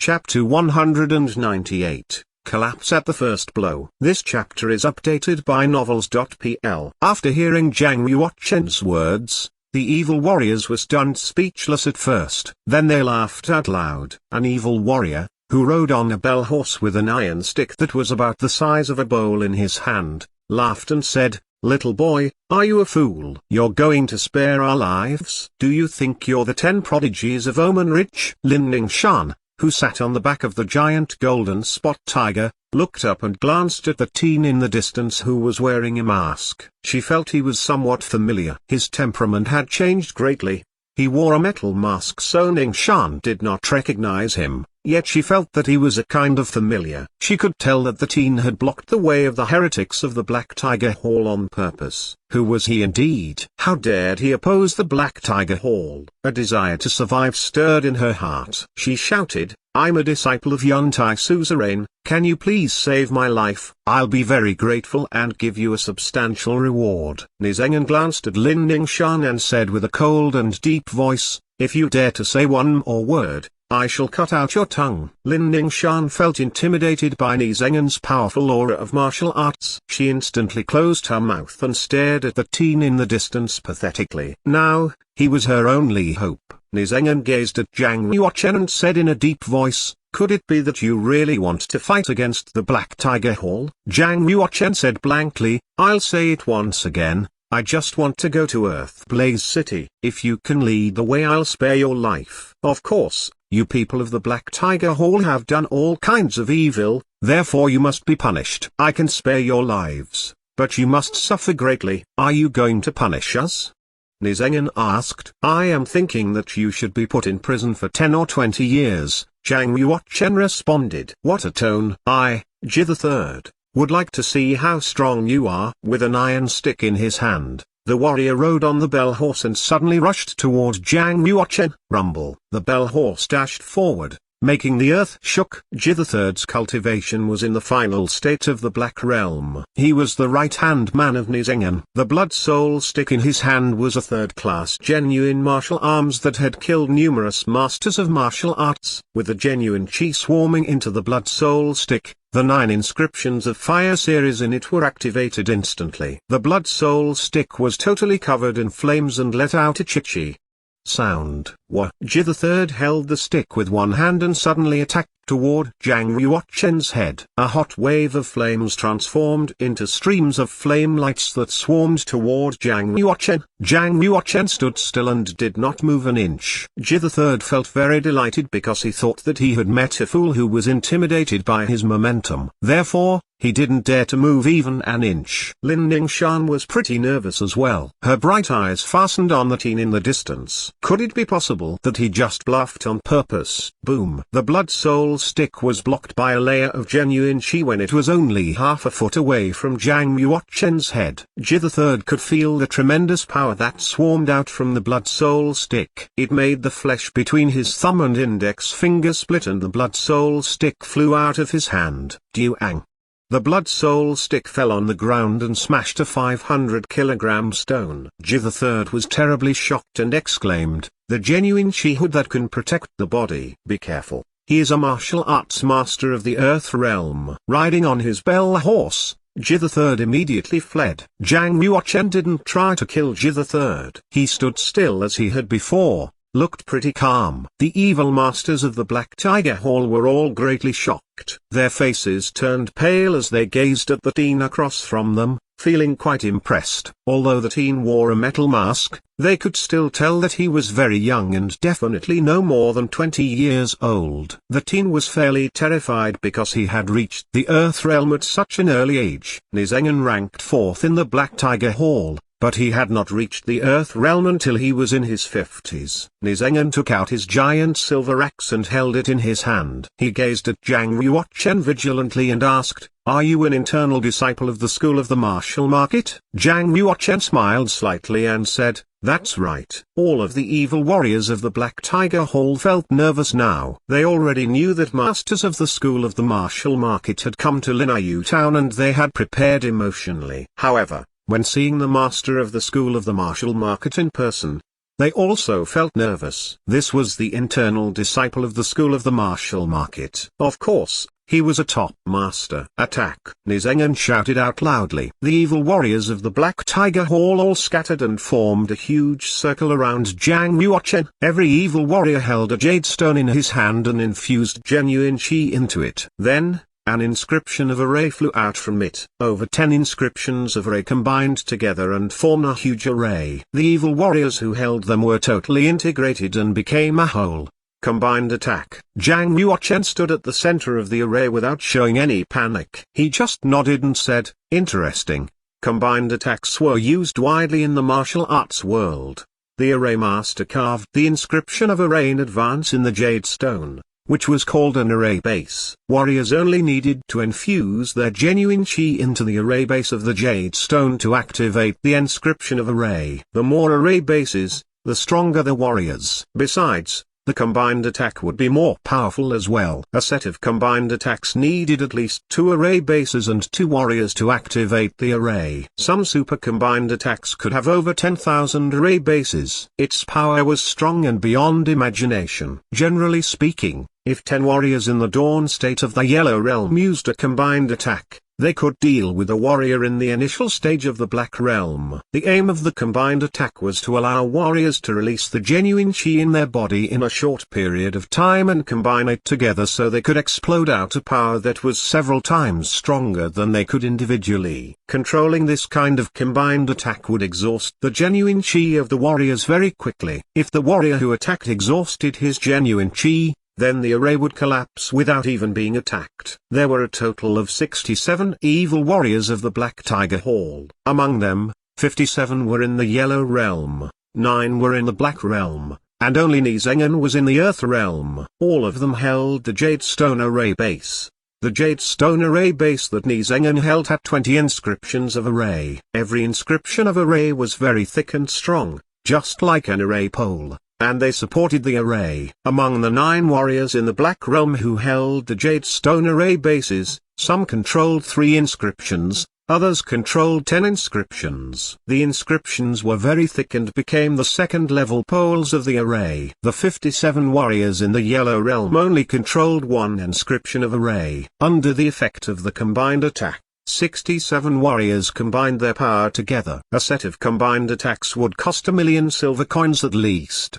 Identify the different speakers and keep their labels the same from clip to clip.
Speaker 1: Chapter 198, Collapse at the First Blow. This chapter is updated by Novels.pl. After hearing Zhang Yuoquan's words, the evil warriors were stunned speechless at first. Then they laughed out loud. An evil warrior, who rode on a bell horse with an iron stick that was about the size of a bowl in his hand, laughed and said, "Little boy, are you a fool? You're going to spare our lives? Do you think you're the 10 prodigies of Omen Ridge?" Lin Ningshan, who sat on the back of the giant golden spot tiger, looked up and glanced at the teen in the distance who was wearing a mask. She felt he was somewhat familiar. His temperament had changed greatly. He wore a metal mask, so Ningshan did not recognize him, yet she felt that he was a kind of familiar. She could tell that the teen had blocked the way of the heretics of the Black Tiger Hall on purpose. Who was he indeed? How dared he oppose the Black Tiger Hall? A desire to survive stirred in her heart. She shouted, "I'm a disciple of Yuntai Suzerain, can you please save my life? I'll be very grateful and give you a substantial reward." Nizangan glanced at Lin Ningshan and said with a cold and deep voice, "If you dare to say one more word, I shall cut out your tongue." Lin Ningshan felt intimidated by Nizangan's powerful aura of martial arts. She instantly closed her mouth and stared at the teen in the distance pathetically. Now, he was her only hope. Nizangan gazed at Zhang Yuoquan and said in a deep voice, "Could it be that you really want to fight against the Black Tiger Hall?" Zhang Yuoquan said blankly, "I'll say it once again. I just want to go to Earthblaze City. If you can lead the way, I'll spare your life." Of course, you people of the Black Tiger Hall have done all kinds of evil, therefore you must be punished. I can spare your lives, but you must suffer greatly. Are you going to punish us? Nizangan asked. "I am thinking that you should be put in prison for 10 or 20 years, Zhang Yuoquan responded. What a tone. "I, Ji the Third, would like to see how strong you are." With an iron stick in his hand, the warrior rode on the bell horse and suddenly rushed toward Zhang Yuoquan. Rumble. The bell horse dashed forward, making the earth shook. Ji the Third's cultivation was in the final state of the Black Realm. He was the right-hand man of Nizangan. The Blood Soul stick in his hand was a third-class genuine martial arms that had killed numerous masters of martial arts. With the genuine chi swarming into the Blood Soul stick, the 9 inscriptions of fire series in it were activated instantly. The Blood Soul stick was totally covered in flames and let out a chi sound. Ji the Third held the stick with one hand and suddenly attacked toward Zhang Yuoquan's head. A hot wave of flames transformed into streams of flame lights that swarmed toward Zhang Yuoquan. Zhang Yuoquan stood still and did not move an inch. Ji the Third felt very delighted because he thought that he had met a fool who was intimidated by his momentum. Therefore, he didn't dare to move even an inch. Lin Ningshan was pretty nervous as well. Her bright eyes fastened on the teen in the distance. Could it be possible that he just bluffed on purpose? Boom. The Blood Soul stick was blocked by a layer of genuine chi when it was only half a foot away from Zhang Yuoquan's head. Ji the Third could feel the tremendous power that swarmed out from the Blood Soul stick. It made the flesh between his thumb and index finger split and the Blood Soul stick flew out of his hand. Duang. The Blood Soul stick fell on the ground and smashed a 500-kilogram stone. Ji the Third was terribly shocked and exclaimed, "The genuine chi hood that can protect the body." Be careful. He is a martial arts master of the Earth Realm. Riding on his bell horse, Ji the Third immediately fled. Zhang Yuoquan didn't try to kill Ji the Third. He stood still as he had before, looked pretty calm. The evil masters of the Black Tiger Hall were all greatly shocked. Their faces turned pale as they gazed at the teen across from them, feeling quite impressed. Although the teen wore a metal mask, they could still tell that he was very young and definitely no more than 20 years old. The teen was fairly terrified because he had reached the Earth Realm at such an early age. Nizangan ranked 4th in the Black Tiger Hall, but he had not reached the Earth Realm until he was in his 50s. Nizangan took out his giant silver axe and held it in his hand. He gazed at Zhang Yuoquan vigilantly and asked, "Are you an internal disciple of the School of the Martial Market?" Zhang Yuoquan smiled slightly and said, "That's right." All of the evil warriors of the Black Tiger Hall felt nervous now. They already knew that masters of the School of the Martial Market had come to Linayu Town and they had prepared emotionally. However, when seeing the master of the School of the Martial Market in person, They also felt nervous. This was the internal disciple of the school of the martial market. Of course, he was a top master. Attack! Nizengen shouted out loudly. The evil warriors of the Black Tiger Hall all scattered and formed a huge circle around Zhang Yuochen. Every evil warrior held a jade stone in his hand and infused genuine qi into it. Then, an inscription of array flew out from it. Over 10 inscriptions of array combined together and formed a huge array. The evil warriors who held them were totally integrated and became a whole. Combined attack. Zhang Yuochen stood at the center of the array without showing any panic. He just nodded and said, "Interesting." Combined attacks were used widely in the martial arts world. The array master carved the inscription of array in advance in the jade stone, which was called an array base. Warriors only needed to infuse their genuine qi into the array base of the jade stone to activate the inscription of array. The more array bases, the stronger the warriors. Besides, the combined attack would be more powerful as well. A set of combined attacks needed at least 2 array bases and 2 warriors to activate the array. Some super combined attacks could have over 10,000 array bases. Its power was strong and beyond imagination. Generally speaking, if 10 warriors in the dawn state of the Yellow Realm used a combined attack, they could deal with a warrior in the initial stage of the Black Realm. The aim of the combined attack was to allow warriors to release the genuine qi in their body in a short period of time and combine it together so they could explode out a power that was several times stronger than they could individually. Controlling this kind of combined attack would exhaust the genuine qi of the warriors very quickly. If the warrior who attacked exhausted his genuine qi, then the array would collapse without even being attacked. There were a total of 67 evil warriors of the Black Tiger Hall. Among them, 57 were in the Yellow Realm, 9 were in the Black Realm, and only Nizengen was in the Earth Realm. All of them held the Jade Stone Array Base. The Jade Stone Array Base that Nizengen held had 20 inscriptions of array. Every inscription of array was very thick and strong, just like an array pole, and they supported the array. Among the 9 warriors in the Black Realm who held the Jade Stone Array bases, some controlled 3 inscriptions, others controlled 10 inscriptions. The inscriptions were very thick and became the second-level poles of the array. The 57 warriors in the Yellow Realm only controlled 1 inscription of array. Under the effect of the combined attack, 67 warriors combined their power together. A set of combined attacks would cost 1,000,000 silver coins at least.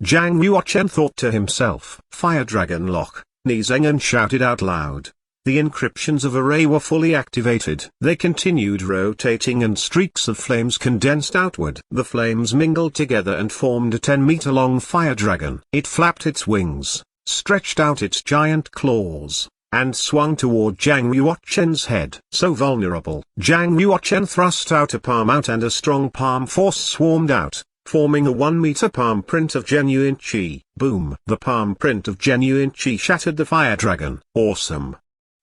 Speaker 1: Zhang Yuochen thought to himself. Fire Dragon Lock, Nizengen shouted out loud. The encryptions of array were fully activated. They continued rotating and streaks of flames condensed outward. The flames mingled together and formed a 10-meter-long fire dragon. It flapped its wings, stretched out its giant claws, and swung toward Zhang Yuochen's head. So vulnerable. Zhang Yuochen thrust out a palm out and a strong palm force swarmed out, forming a 1-meter palm print of genuine qi. Boom! The palm print of genuine qi shattered the fire dragon. Awesome!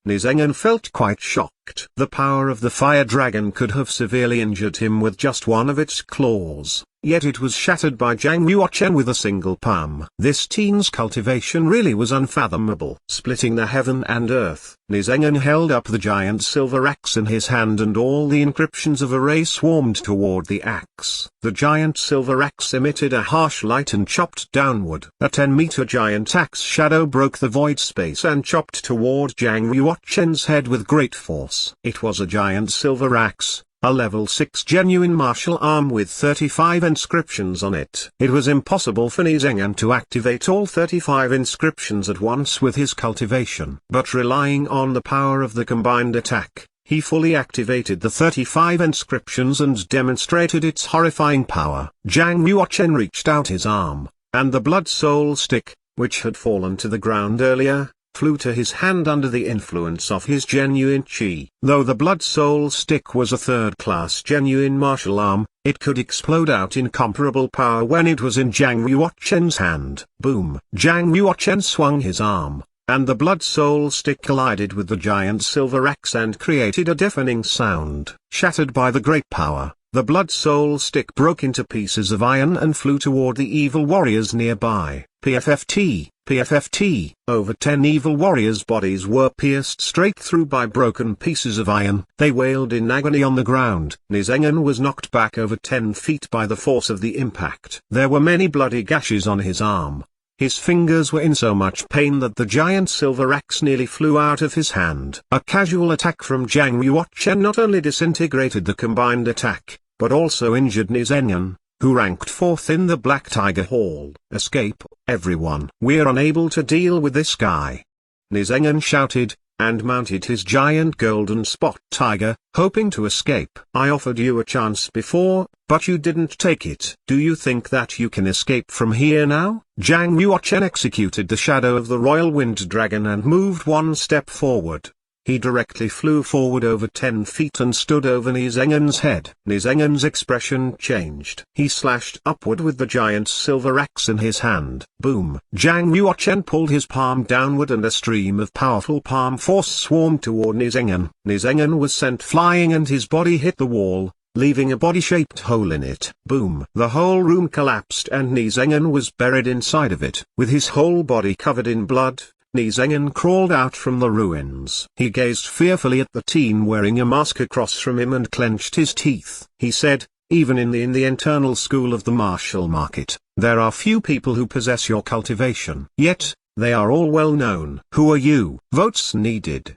Speaker 1: Nizengen felt quite shocked. The power of the fire dragon could have severely injured him with just one of its claws, yet it was shattered by Zhang Yuochen with a single palm. This teen's cultivation really was unfathomable. Splitting the heaven and earth, Nizengen held up the giant silver axe in his hand and all the inscriptions of array swarmed toward the axe. The giant silver axe emitted a harsh light and chopped downward. A 10-meter giant axe shadow broke the void space and chopped toward Zhang Yuochen's head with great force. It was a giant silver axe, a level 6 genuine martial arm with 35 inscriptions on it. It was impossible for Nizengen to activate all 35 inscriptions at once with his cultivation. But relying on the power of the combined attack, he fully activated the 35 inscriptions and demonstrated its horrifying power. Zhang Yuochen reached out his arm, and the Blood Soul Stick, which had fallen to the ground earlier, flew to his hand under the influence of his genuine qi. Though the Blood Soul Stick was a third-class genuine martial arm, it could explode out incomparable power when it was in Zhang Yuochen's hand. Boom! Zhang Yuochen swung his arm, and the Blood Soul Stick collided with the giant silver axe and created a deafening sound. Shattered by the great power, the Blood Soul Stick broke into pieces of iron and flew toward the evil warriors nearby. PFFT, PFFT, over 10 evil warriors' bodies were pierced straight through by broken pieces of iron. They wailed in agony on the ground. Nisengan was knocked back over 10 feet by the force of the impact. There were many bloody gashes on his arm. His fingers were in so much pain that the giant silver axe nearly flew out of his hand. A casual attack from Zhang Yuochen not only disintegrated the combined attack, but also injured Nisengan, who ranked 4th in the Black Tiger Hall. Escape, everyone. We're unable to deal with this guy. Nisengan shouted, and mounted his giant golden spot tiger, hoping to escape. I offered you a chance before, but you didn't take it. Do you think that you can escape from here now? Zhang Yuochen executed the shadow of the royal wind dragon and moved one step forward. He directly flew forward over 10 feet and stood over Nisengan's head. Nisengan's expression changed. He slashed upward with the giant silver axe in his hand. Boom! Zhang Yuochen pulled his palm downward and a stream of powerful palm force swarmed toward Nisengan. Nisengan was sent flying and his body hit the wall, leaving a body-shaped hole in it. Boom! The whole room collapsed and Nisengan was buried inside of it. With his whole body covered in blood, Nisengan crawled out from the ruins. He gazed fearfully at the teen wearing a mask across from him and clenched his teeth. He said, even in the internal school of the martial market, there are few people who possess your cultivation. Yet, they are all well known. Who are you? Votes needed.